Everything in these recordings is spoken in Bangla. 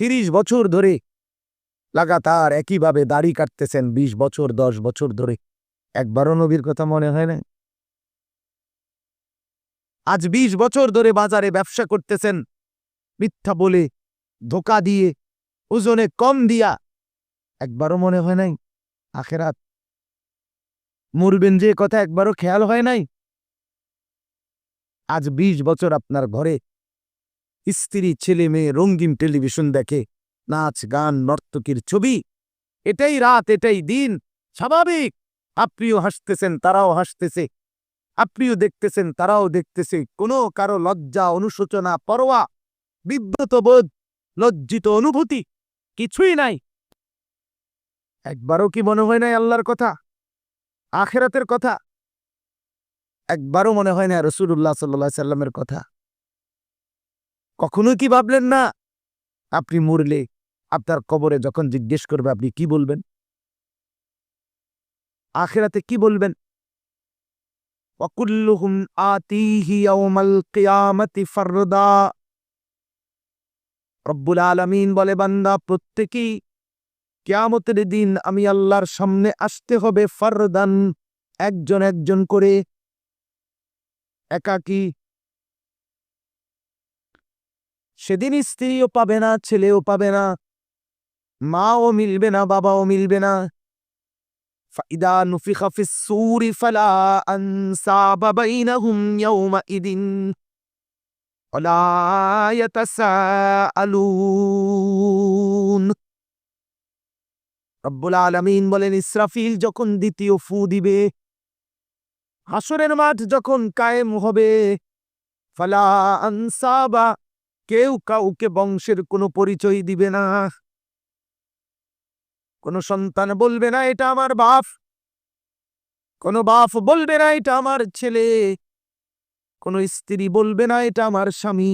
30 বছর ধরে লাগাতার একইভাবে দাড়ি কাটতেছেন, 20 বছর 10 বছর ধরে, একবারও নবীর কথা মনে হয় না? আজ 20 বছর ধরে বাজারে ব্যবসা করতেছেন, মিথ্যা বলে, ধোকা দিয়ে, ওজনে কম দিয়া, একবারও মনে হয় নাই আখেরাত মরবেন যে কথা একবারও খেয়াল হয় নাই? আজ 20 বছর আপনার ঘরে স্ত্রী, ছেলে মেয়ে রঙিন টেলিভিশন দেখে, নাচ গান নর্তকীর ছবি, এটাই রাত, এটাই দিন, স্বাভাবিক। আপনিও হাসতেছেন, তারাও হাসতেছে, আপনিও দেখতেছেন, তারাও দেখতেছে, কোনো কারো লজ্জা, অনুশোচনা, পরোয়া, বিব্রত বোধ, লজ্জিত অনুভূতি কিছুই নাই। একবারও কি মনে হয় নাই আল্লাহর কথা, আখেরাতের কথা? একবারও মনে হয় না রাসূলুল্লাহ সাল্লাল্লাহু আলাইহি সাল্লামের কথা? কখনো কি ভাবলেন না আপনি মরলে আপনার কবরে যখন জিজ্ঞেস করবে আপনি কি বলবেন? আখিরাতে কি বলবেন? ওয়াকুল্লুহুম আতিহি ইয়াওমাল কিয়ামাতি ফারদা। রব্বুল আলামিন বলে, বান্দা প্রত্যেকেই কিয়ামতের দিন আমি আল্লাহর সামনে আসতে হবে ফারদান, একজন একজন করে, একাকী। সেদিন স্ত্রীও পাবে না, ছেলেও পাবে না, মাও মিলবে না, বাবাও মিলবে না। فإذا نفخ في الصور فلا أنساب بينهم يومئذ ولا يتساءلون। রব্বুল আলামিন বলেন, ইসরাফিল যখন দ্বিতীয় ফু দিবে, হাসরের মাঠ যখন কায়েম হবে, ফালা আনসাবা, কেউ কাউকে বংশের কোনো পরিচয় দিবে না। কোন সন্তান বলবে না এটা আমার বাপ, কোন বাপ বলবে না এটা আমার ছেলে, কোন স্ত্রী বলবে না এটা আমার স্বামী,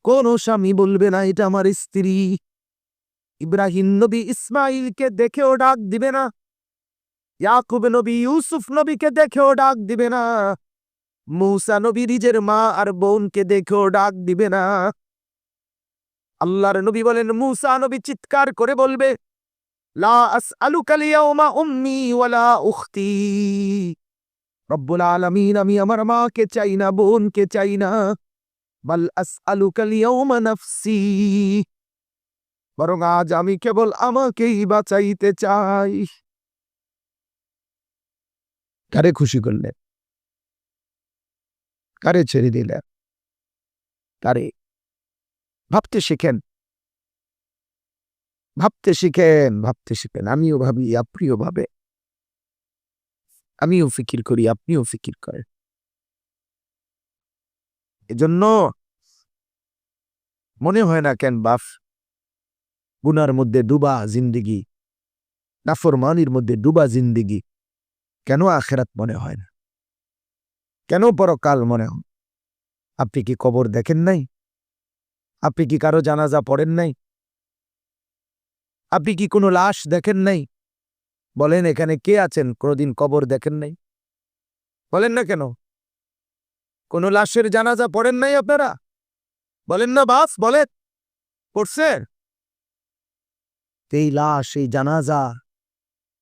কোন স্বামী বলবে না এটা আমার স্ত্রী। ইব্রাহিম নবী ইসমাইলকে দেখেও ডাক দিবে না, ইয়াকুব নবী ইউসুফ নবীকে দেখেও ডাক দিবে না, মূসা নবী নিজের মা আর বোনকে দেখেও ডাক দিবে না। আল্লাহর নবী বলেন, মূসা নবী চিৎকার করে বলবে, লা আসআলুকাল ইয়াওমা উম্মি ওয়ালা উখতি। রব্বুল আলামিন, আমি আমার মাকে চাই না, বোনকে চাই না, বাল আসআলুকাল ইয়াওমা নাফসি, বরং আজ আমি কেবল আমাকেই বাঁচাইতে চাই। কারে খুশি করলেন? কারে ছেড়ে দিলেন? কারে? ভাবতে শিখেন, ভাবতে শিখেন, ভাবতে শিখেন। আমিও ভাবি, আপনিও ভাবে, আমিও ফিকির করি, আপনিও ফিকির করেন। এজন্য মনে হয় না কেন বাপ, গুনার মধ্যে ডুবা জিন্দিগি, নাফরমানির মধ্যে ডুবা জিন্দিগি, কেন আখেরাত মনে হয় না? কেন পরকাল মনে হয়? আপনি কি কবর দেখেন নাই? আপনি কি কারো জানাজা পড়েন নাই? আপনি কি কোনো লাশ দেখেন নাই? বলেন, এখানে কে আছেন কোনদিন কবর দেখেন নাই? বলেন না কেন? কোন লাশের জানাজা পড়েন নাই আপনারা? বলেন না বাস, বলেন, পড়ছেন? এই লাশ, এই জানাজা,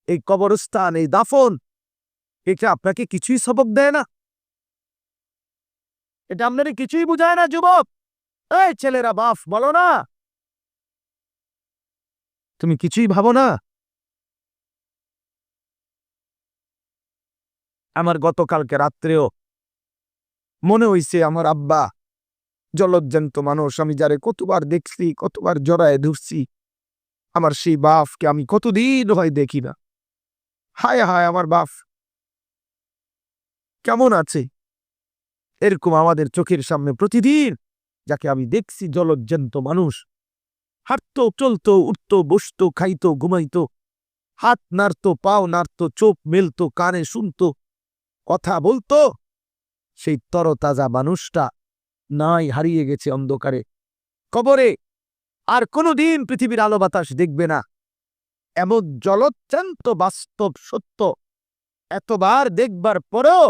এই কবরস্থান, এই দাফন, এটা আপনাকে কিছুই সবক দেয় না? এটা আপনারা কিছুই বুঝায় না যুবক? এই ছেলেরা, বাপ বলো না, তুমি কিছুই ভাবো না? আমার গতকালকে রাত্রেও মনে হইছে আমার আব্বা জলজ্জান্ত মানুষ, আমি যারে কতবার দেখছি, কতবার জড়ায় ধরছি, আমার সেই বাপকে আমি কতদিন হয় দেখি না। হায় হায়, আমার বাপ কেমন আছে? এরকম আমাদের চোখের সামনে প্রতিদিন যাকে আমি দেখছি জলজ্জান্ত মানুষ, হাঁটতো, চলতো, উঠতো, বসতো, খাইতো, ঘুমাইতো, হাত নাড়তো, পাও নাড়তো, চোখ মেলতো, কানে শুনতো, কথা বলতো, সেই তরতাজা মানুষটা নাই, হারিয়ে গেছে অন্ধকারে, কবরে, আর কোনোদিন পৃথিবীর আলো বাতাস দেখবে না। এমন জলজ্জান্ত বাস্তব সত্য এতবার দেখবার পরেও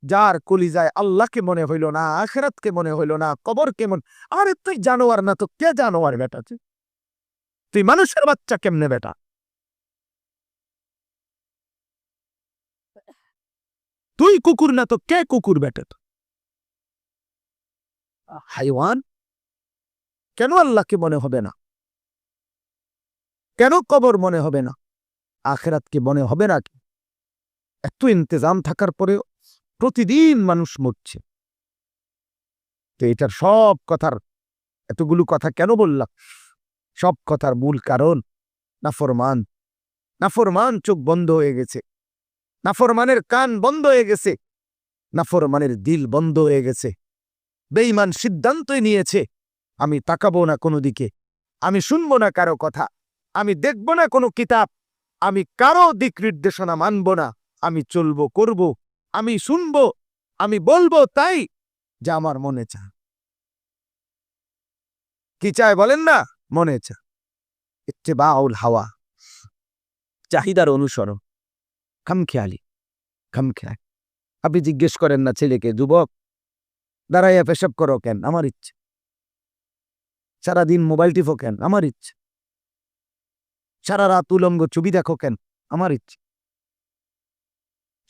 যার কলিজায় আল্লাহকে মনে হইল না, আখিরাতকে মনে হইল না, কবরকে মনে, আরে তুই জানোয়ার না তো কে জানোয়ার বেটাছে? তুই মানুষের বাচ্চা কেমনে বেটা? তুই কুকুর না তো কে কুকুর বেটা? হাইওয়ান। কেন আল্লাহকে মনে হবে না? কেন কবর মনে হবে না? আখেরাতকে মনে হবে না? এত ইন্তজাম থাকার পরেও প্রতিদিন মানুষ মরছে। তো এটার সব কথার, এতগুলো কথা কেন বললাম? সব কথার মূল কারণ নাফরমান। নাফরমান চোখ বন্ধ হয়ে গেছে, নাফরমানের কান বন্ধ হয়ে গেছে, নাফরমানের দিল বন্ধ হয়ে গেছে। বেঈমান সিদ্ধান্তই নিয়েছে, আমি তাকাবো না কোনো দিকে, আমি শুনবো না কারো কথা, আমি দেখব না কোনো কিতাব, আমি কারো দিক নির্দেশনা মানব না, আমি চলবো করব, আমি শুনবো, আমি বলবো তাই যা আমার মনে চায়। কি চায় বলেন না? মনে চায়। ইত্তেবাউল হাওয়া, চাহিদার অনুসরণ, খামখেয়ালি। খামখেয়ালি। আপনি জিজ্ঞেস করেন না ছেলেকে, যুবক দাঁড়াইয়া পেশাব করো কেন? আমার ইচ্ছে। সারাদিন মোবাইল টিপো কেন? আমার ইচ্ছে। সারা রাত উলঙ্গ ছবি দেখো কেন? আমার ইচ্ছে।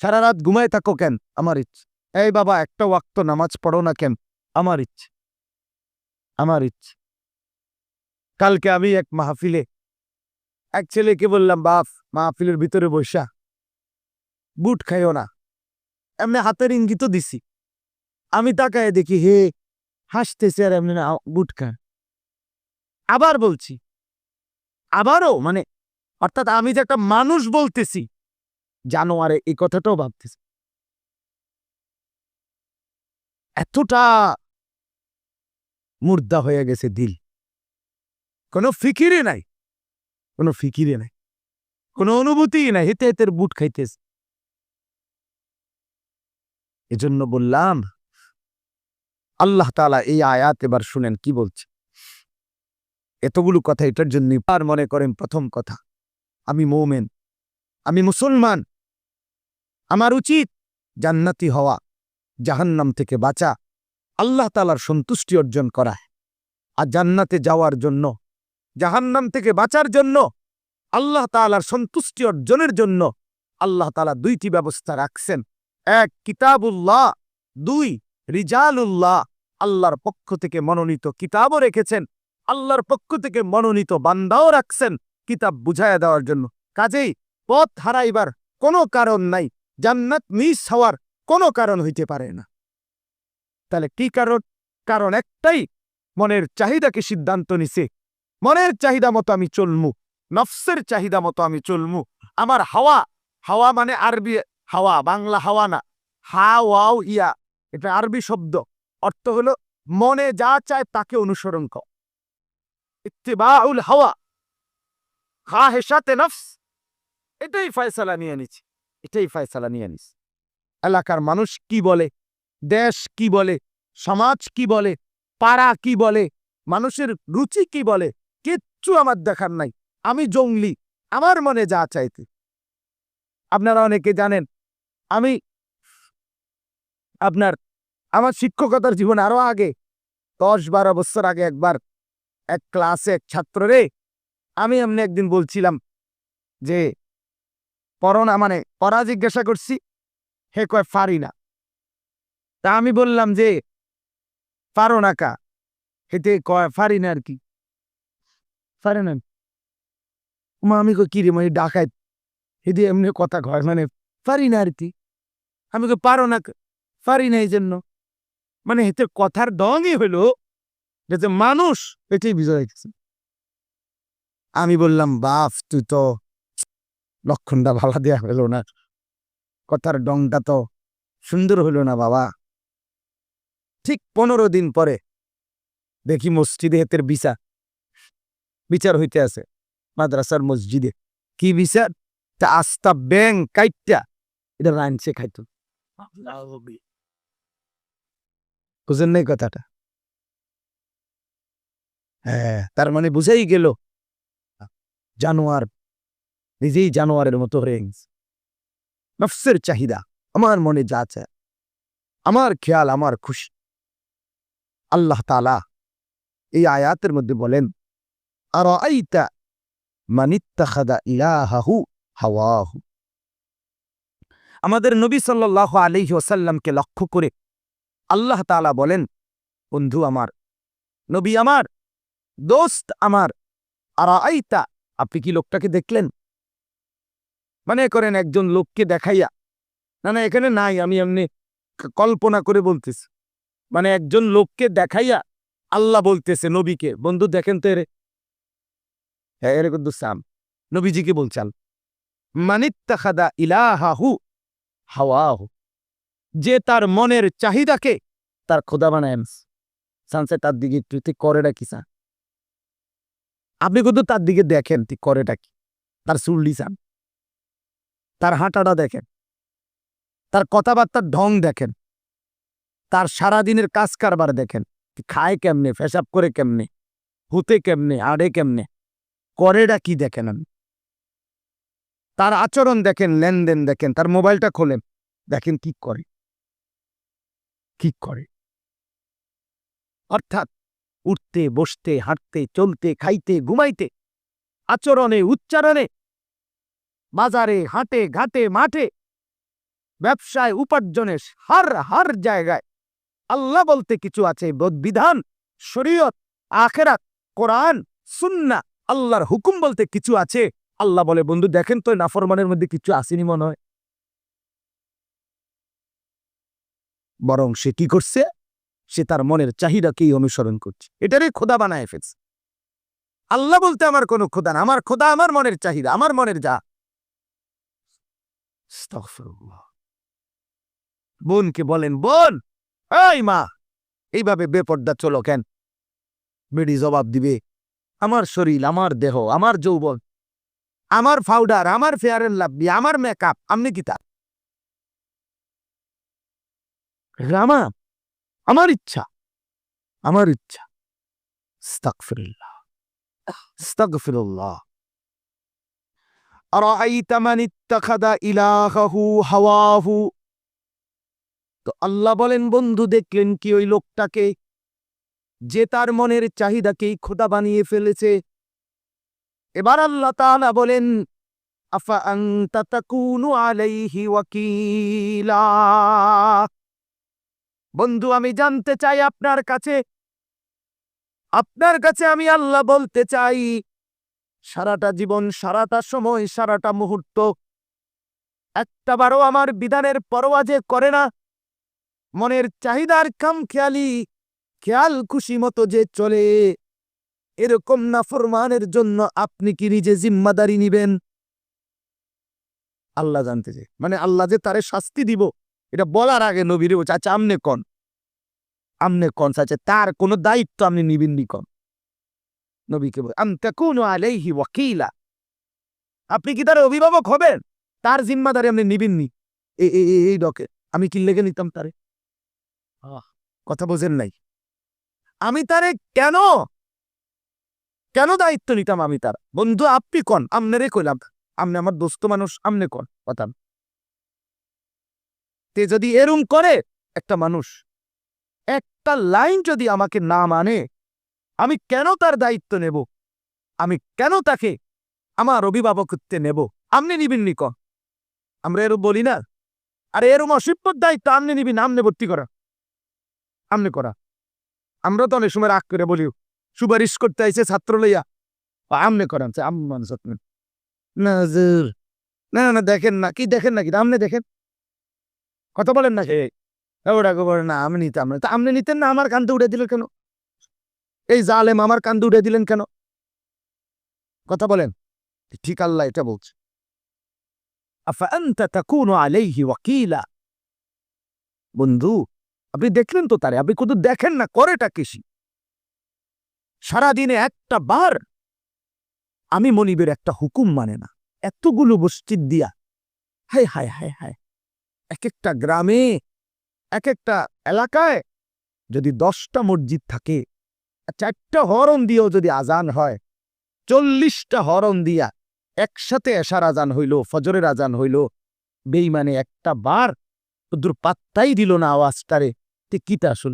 সারা রাত ঘুমায় থাকো কেন? আমার ইচ্ছে। এই বাবা একটা ওয়াক্ত নামাজ পড়ো না কেন? আমার ইচ্ছে। আমার ইচ্ছে। কালকে আমি এক মাহফিলে এক ছেলেকে বললাম, বাপ মাহফিলের ভিতরে বসা বুট খাইও না, এমনি হাতের ইঙ্গিতও দিছি। আমি তাকায় দেখি হে হাসতেছে আর এমনি না বুট খায়। আবার বলছি, আবারও, মানে অর্থাৎ আমি যে একটা মানুষ বলতেছি, জানোয়ারে এই কথাটাও ভাবতেছি। এতটা মুর্দা হয়ে গেছে দিল, কোনো ফিকিরে নাই, কোনো ফিকিরে নাই, কোনো অনুভূতি নাই, হেতে হেতের বুট খাইতেছে। এজন্য বললাম, আল্লাহ তাআলা এই আয়াত এবার শুনেন কি বলছে। এতগুলো কথা এটার জন্য আর মনে করেন, প্রথম কথা, আমি মুমিন, আমি মুসলমান, আমার উচিত জান্নাতি হওয়া, জাহান্নাম থেকে বাঁচা, আল্লাহ তাআলার সন্তুষ্টি অর্জন করা। আর জান্নাতে যাওয়ার জন্য, জাহান্নাম থেকে বাঁচার জন্য, আল্লাহ তাআলার সন্তুষ্টি অর্জনের জন্য আল্লাহ তাআলা দুইটি ব্যবস্থা রাখছেন। এক, কিতাবুল্লাহ, দুই, রিজালুল্লাহ। আল্লাহর পক্ষ থেকে মনোনীত কিতাবও রেখেছেন, আল্লাহর পক্ষ থেকে মনোনীত বান্দাও রাখছেন কিতাব বুঝাইয়া দেওয়ার জন্য। কাজেই পথ হারাইবার কোনো কারণ নাই, জান্নাত মিস হওয়ার কোনো কারণ হইতে পারে না। তাহলে কি কারণ? কারণ একটাই, মনের চাহিদাকে সিদ্ধান্ত নিছে, মনের চাহিদা মতো আমি চলমু, নফসের চাহিদা মতো আমি চলমু। আমার হাওয়া, হাওয়া মানে আরবি হাওয়া, বাংলা হাওয়া না, হাওয়াও ইয়া, এটা আরবি শব্দ, অর্থ হলো মনে যা চায় তাকে অনুসরণ কর। ইত্তিবাউল হাওয়া, খাহেশাতে নফস, এটাই ফয়সালা নিয়ে নিছি, এটাই ফয়সালা নিয়ে নিছি। এলাকার মানুষ কি বলে, দেশ কি বলে, সমাজ কি বলে, পাড়া কি বলে, মানুষের রুচি কি বলে, কিচ্ছু আমার দেখার নাই। আমি জঙ্গলি, আমার মনে যা চাইতে। আপনারা অনেকে জানেন, আমি আমার শিক্ষকতার জীবন আরো আগে, 10-12 বছর আগে একবার এক ক্লাসে এক ছাত্ররে আমি এমনি একদিন বলছিলাম যে পড়ো না, মানে পড়া জিজ্ঞাসা করছি, হে কয় পারি না। তা আমি বললাম যে পারো না কা? হেতে কয় পারি না আর কি, পারে না। আমি কই কি রে, মানে ডাকায় হেদি এমনি কথা কয়, মানে পারি না আর কি। আমি কই পারো না, পারি না এই জন্য, মানে হেতে কথার দঙই হইলো যে মানুষ, এটাই বিজয় গেছে। আমি বললাম, বাপ তুই তো লক্ষণটা ভালো দেয়া হইল না, কথার ডংটা তো সুন্দর হইল না বাবা। ঠিক 15 দিন পরে দেখি মসজিদে হেতের বিচার হইতে আছে, মাদ্রাসার মসজিদে। কি বিচার? তা আস্তা ব্যাং কাইটটা এটা রাইনছে খাইত। বুঝেন নাই কথাটা? হ্যাঁ, তার মানে বুঝাই গেল জানোয়ার নিজেই জানোয়ারের মতো হয়ে গেছে। নফসের চাহিদা, আমার মনে যা চায়, আমার খেয়াল, আমার খুশি। আল্লাহ তাআলা এই আয়াতের মধ্যে বলেন, আরাআইতা মানিত্তাখাদা ইলাহাহু হাওয়াহু। আমাদের নবী সাল্লাল্লাহু আলাইহি ওয়াসাল্লামকে লক্ষ্য করে আল্লাহ তাআলা বলেন, বন্ধু আমার, নবী আমার, দোস্ত আমার, আরাআইতা, আপনি কি লোকটাকে দেখলেন? মানে করেন একজন লোককে দেখাইয়া, না না এখানে নাই, আমি এমনি কল্পনা করে বলতেছি, মানে একজন লোককে দেখাইয়া আল্লাহ বলতেছে নবীকে, বন্ধু দেখেন তো এরে, হ্যাঁ এরে কুদ্দুসাম, নবীজিকে বলছেন, মানিত্তাখাদা ইলাহাহু হাওয়াহু, যে তার মনের চাহিদাকে তার খোদা বানায় সানসে, তার দিকে তুই করেটা কি চান? আপনি কিন্তু তার দিকে দেখেন তুই করেটা কি, তার চুল্লি চান, তার হাঁটাটা দেখেন, তার কথাবার্তার ঢং দেখেন, তার সারাদিনের কাজ কারবার দেখেন, খায় কেমনে, পেশাব করে কেমনে, হুতে কেমনে, আড়ে কেমনে, করেটা কি দেখেন, আমি তার আচরণ দেখেন, লেনদেন দেখেন, তার মোবাইলটা খোলেন, দেখেন কি করে, কি করে। অর্থাৎ উঠতে বসতে, হাঁটতে চলতে, খাইতে ঘুমাইতে, আচরণে উচ্চারণে, বাজারে হাটে ঘাটে মাঠে, ব্যবসায় উপার্জনে, হার জায়গায় আল্লাহ বলতে কিছু আছে, বিধান, শরীয়ত, আখিরাত, কোরআন, সুন্নাহ, আল্লাহর হুকুম বলতে কিছু আছে। আল্লাহ বলে, বন্ধু দেখেন তো নাফরমানের মধ্যে কিছু আসেনি মনে হয়। বরং সে কি করছে? সে তার মনের চাহিদাকেই অনুসরণ করছে, এটারে খোদা বানায় ফেলছে। আল্লাহ বলতে আমার কোনো খোদা না, আমার খোদা আমার মনের চাহিদা, আমার মনের যা। আস্তাগফিরুল্লাহ। বোনকে বলেন, বোন, এই মা, এইভাবে বেপর্দা চলো কেন? বেডি জবাব দিবে, আমার শরীর, আমার দেহ, আমার যৌবন, আমার পাউডার, আমার ফেয়ার এন্ড লাভলি, আমার মেকআপ, আমনি কি তা? রামা, আমার ইচ্ছা, আমার ইচ্ছা। আস্তাগফিরুল্লাহ, আস্তাগফিরুল্লাহ। আরাআইতা মান ইত্তাখাযা ইলাহাহু হাওয়াহু। তো আল্লাহ বলেন, বন্ধু দেখলেন কি ওই লোকটাকে, যে তার মনের চাহিদাকেই খোদা বানিয়ে ফেলেছে। এবার আল্লাহ তাআলা বলেন, আফা আনতা তাকুনু আলাইহি ওয়াকিলা। বন্ধু আমি জানতে চাই আপনার কাছে, আমি আল্লাহ বলতে চাই, সারাটা জীবন, সারাটা সময়, সারাটা মুহূর্ত একটাবারও আমার বিধানের পরোয়া যে করে না, মনের চাহিদার খামখেয়ালি, খেয়াল খুশি মতো যে চলে, এরকম নাফরমানের জন্য আপনি কি নিজে জিম্মাদারি নিবেন? আল্লাহ জানতে চাই, মানে আল্লাহ যে তারে শাস্তি দিব এটা বলার আগে নবীরে বলছে, আচ্ছা আমনে কন চাচা, তার কোনো দায়িত্ব আপনি নিবেন নি কন? নবীকে বল, আম তাকুনু আলাইহি ওয়াকিলা, আপনি কি তার অভিভাবক হবেন? তার জিম্মাদারি আপনি নিবেন নি? এই ডকে আমি কি লেগে নিতাম তারে? কথা বোঝেন নাই? আমি তারে কেন দায়িত্ব নিতাম আমি তার? বন্ধু আপনি কন, আমনেরে কইলাম, আমনে আমার দোস্ত মানুষ, আমনে কন কথা। তে যদি এরম করে একটা মানুষ, একটা লাইন যদি আমাকে না মানে, আমি কেন তার দায়িত্ব নেব? আমি কেন তাকে আমার অভিভাবকত্বে নেব? আমনে নিবেন নি কন? আমরা এরম বলি না? আরে এরম অসিব্বত দায়িত্ব আমনে নিবি না, আমনে ভর্তি করা, আমনে করা। আমরা তো অনেক সময় রাগ করে বলি, সুপারিশ করতে আইছে ছাত্র লইয়া, আমনে করান, আম্মান সত্য না, না দেখেন না, কি দেখেন নাকি? আমনে দেখেন, কথা বলেন না, ওটা বলেন না, আমি নিতাম না। তা আমনে নিতেন না, আমার কান্দে উঠে দিলেন কেন? এই জালেম আমার কান্দে উঠে দিলেন কেন? কথা বলেন। ঠিক আল্লাহ এটা বলছে, আফা আনতা তাকুনু আলাইহি ওয়াকিলা। বন্ধু আপনি দেখলেন তো তারে, আপনি শুধু দেখেন না, করেটা কিসি? সারাদিনে একটা বার আমি মনিবের একটা হুকুম মানে না, এতগুলো মসজিদ দিয়া, হায় হায় হায় হায়, এক একটা গ্রামে, এক একটা এলাকায় যদি 10টা মসজিদ থাকে, 4টা হরন দিয়েও যদি আজান হয়, 40টা হরন দিয়া একসাথে এশার আজান হইল, ফজরের আজান হইল, বেঈমানে একটা বার দূর পাত্তাই দিল না আওয়াজটারে, তে কিতা আসল?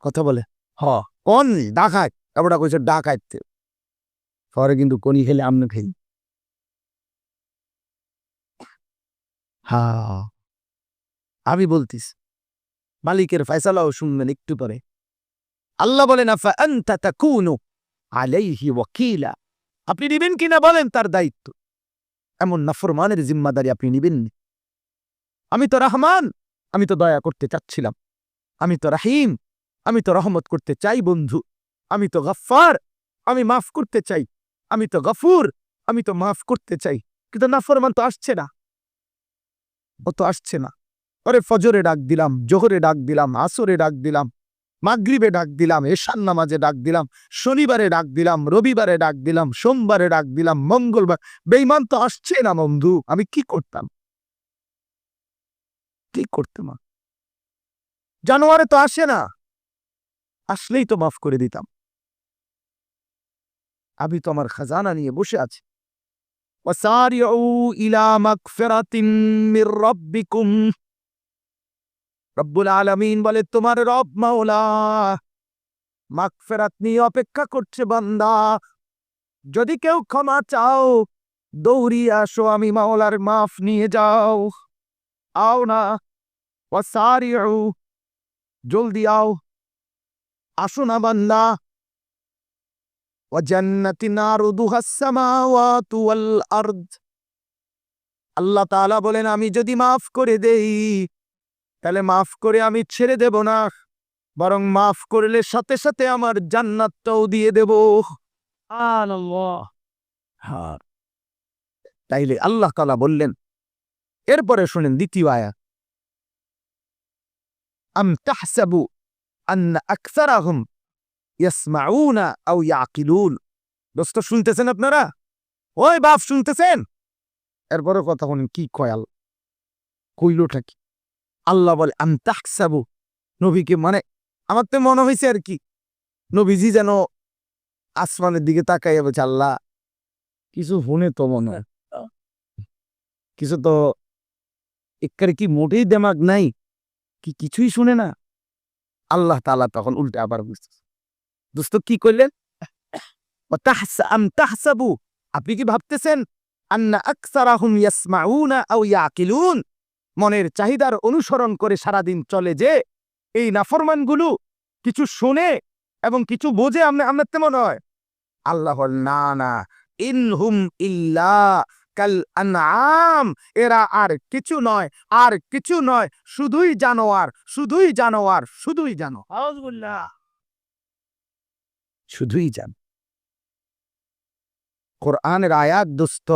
কথা বলে কোন ডাকাত এবারটা কইছে ডাকাইতে পরে কিন্তু কোনি খেলে আমনে খাই আমি বলতিস মালিকের ফয়সালাও শুনবেন একটু পরে আল্লাহ বলেন আফা আনতা তাকুনু আলাইহি ওয়াকিলা আপনি নিবেন কিনা বলেন তার দায়িত্ব এমন নাফরমানের জিম্মাদারি আপনি নিবেন আমি তো রহমান আমি তো দয়া করতে চাচ্ছিলাম আমি তো রাহিম আমি তো রহমত করতে চাই বন্ধু আমি তো গফফার আমি মাফ করতে চাই আমি তো গফুর আমি তো মাফ করতে চাই কিন্তু নাফরমান তো আসছে না ও তো আসছে না ওরে ফজরে ডাক দিলাম জোহরে ডাক দিলাম আসরে ডাক দিলাম মাগরিবে ডাক দিলাম এশার নামাজে ডাক দিলাম শনিবারে ডাক দিলাম রবিবারে ডাক দিলাম সোমবারে ডাক দিলাম মঙ্গলবার বেঈমান তো আসছে না বন্ধু আমি কি করতাম জানুয়ারে তো আসে না আসলেই তো মাফ করে দিতাম আমি তো আমার খাজানা নিয়ে বসে আছি ওয়াসারিউ ইলা মাগফিরাতিন মির রাব্বিকুম রব্বুল আলামিন বলে তোমার রব মাওলা মাগফিরাত নিয়ে অপেক্ষা করছে বান্দা যদি কেউ ক্ষমা চাও দৌড়িয়ে আসো আমি মাওলার মাফ নিয়ে যাও আও না ওয়াসারিউ জলদি আও আসো না বান্দা ওয়াজান্নাতিন আরদুহাস সামাওয়াতু ওয়াল আরদ আল্লাহ তাআলা বলেন আমি যদি মাফ করে দেই তাহলে মাফ করে আমি ছেড়ে দেব না বরং মাফ করলে সাথে সাথে আমার জান্নাতটাও দিয়ে দেব সুবহানাল্লাহ তাইলে আল্লাহ তাআলা বললেন এরপরে শুনেন দ্বিতীয় আয়াত আম তাহসাবু আন্না আকসারাহুম ইয়াসমাউনা আও ইয়াকিলুন দোস্ত শুনতেছেন আপনারা ওই বাপ শুনতেছেন এরপরে কথা শুনেন কি কয়াল কইলোটা কি আল্লাহ বলে আম তাহসাবু নবীকে মানে আমার তো মনে হয়েছে আর কি নবীজি যেন আসমানের দিকে তাকাইয়া বলছে আল্লাহ কিছু শুনে তো মনে হয় কিছু তো একারে কি মোটেই দেমাগ নাই কি কিছুই শুনে না আল্লাহ তাআলা তখন উল্টে আবার বুঝতেছে দোস্ত কি করলেন আম তাহসাবু আপনি কি ভাবতেছেন আন্না আকসারাহুম ইয়াসমাউনা আও ইয়াকিলুন মনের চাহিদার অনুসরণ করে সারাদিন চলে যে এই নাফরমানগুলো কিছু শুনে এবং কিছু বোঝে আপনার তেমন হয় আল্লাহ না না ইনহুম ইল্লা কাল আনআম এরা আর কিছু নয় শুধুই জানোয়ার শুধুই আউযুবিল্লাহ শুধুই জান কোরআনের আয়াত দোস্ত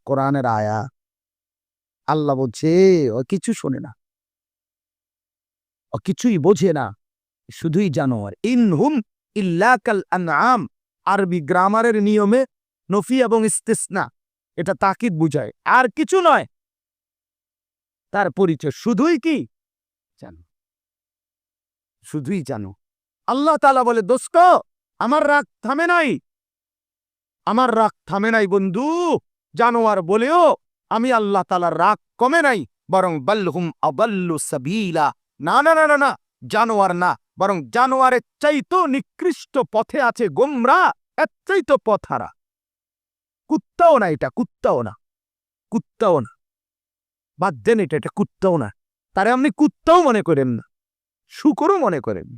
কোরআনের আয়াত আল্লাহ বলছে ও কিছু শোনে না ও কিছুই বোঝে না শুধুই জানোয়ার ইনহুম ইল্লা কাল আনআম আরবি গ্রামারের নিয়মে নফি এবং ইস্তিসনা এটা তাকিদ বুঝায় আর কিছু নয় তার পরিচয় শুধুই কি জানো শুধুই জানো আল্লাহ তাআলা বলে দোস্ত আমার রাগ থামে নাই বন্ধু জানোয়ার বলেও আমি আল্লাহ তাআলার রাগ কমে নাই বরং বালহুম আদাল্লু সাবিলা না না না না জানোয়ার না বরং জানোয়ারের চাইতো নিকৃষ্ট পথে আছে গোমরা এর চাইতো পথহারা কুত্তাও না এটা কুত্তাও না বাদ দেন এটা কুত্তাও না তারে আপনি কুত্তাও মনে করেন না শুকরও মনে করেন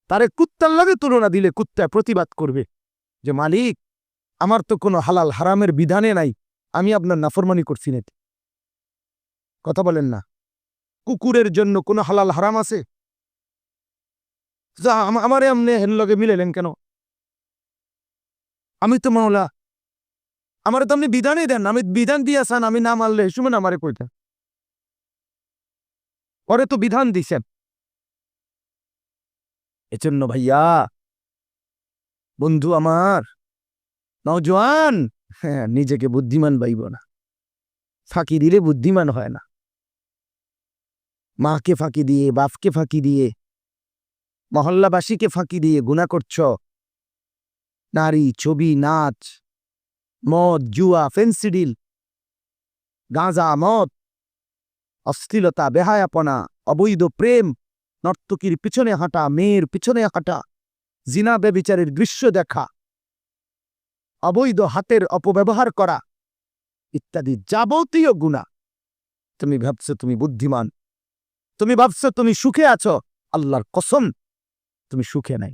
তারে কুত্তার লাগে তুলনা দিলে কুত্তায় প্রতিবাদ করবে যে মালিক আমার তো কোনো হালাল হারামের বিধানে নাই আমি আপনার নাফরমানি করছি না কথা বলেন না কুকুরের জন্য কোনো হালাল হারাম আছে যা আমারে আপনি হেন লগে মিলেলেন কেন আমি তো মাওলা আমারে তো আপনি বিধানই দেন আমি বিধান দিয়েছেন আমি না মানলে শুনুন আমারে কইটা পরে তো বিধান দিছেন এজন্য ভাইয়া বন্ধু আমার নওজোয়ান হ্যাঁ নিজেকে বুদ্ধিমান ভাইব না ফাঁকি দিলে বুদ্ধিমান হয় না মাকে ফাঁকি দিয়ে বাপকে ফাঁকি দিয়ে মহল্লাবাসীকে ফাঁকি দিয়ে গুনাহ করছ নারী ছবি নাচ মদ জুয়া ফেন্সিডিল গাঁজা মদ অশ্লীলতা বেহায়াপনা অবৈধ প্রেম নর্তকীর পিছনে হাঁটা, মেয়ের পিছনে হাঁটা, জিনা ব্যভিচারের দৃশ্য দেখা, অবৈধ হাতের অপব্যবহার করা ইত্যাদি যাবতীয় গুনাহ। তুমি ভাবছো তুমি বুদ্ধিমান, তুমি ভাবছো তুমি সুখে আছো, আল্লাহর কসম তুমি সুখে নাই।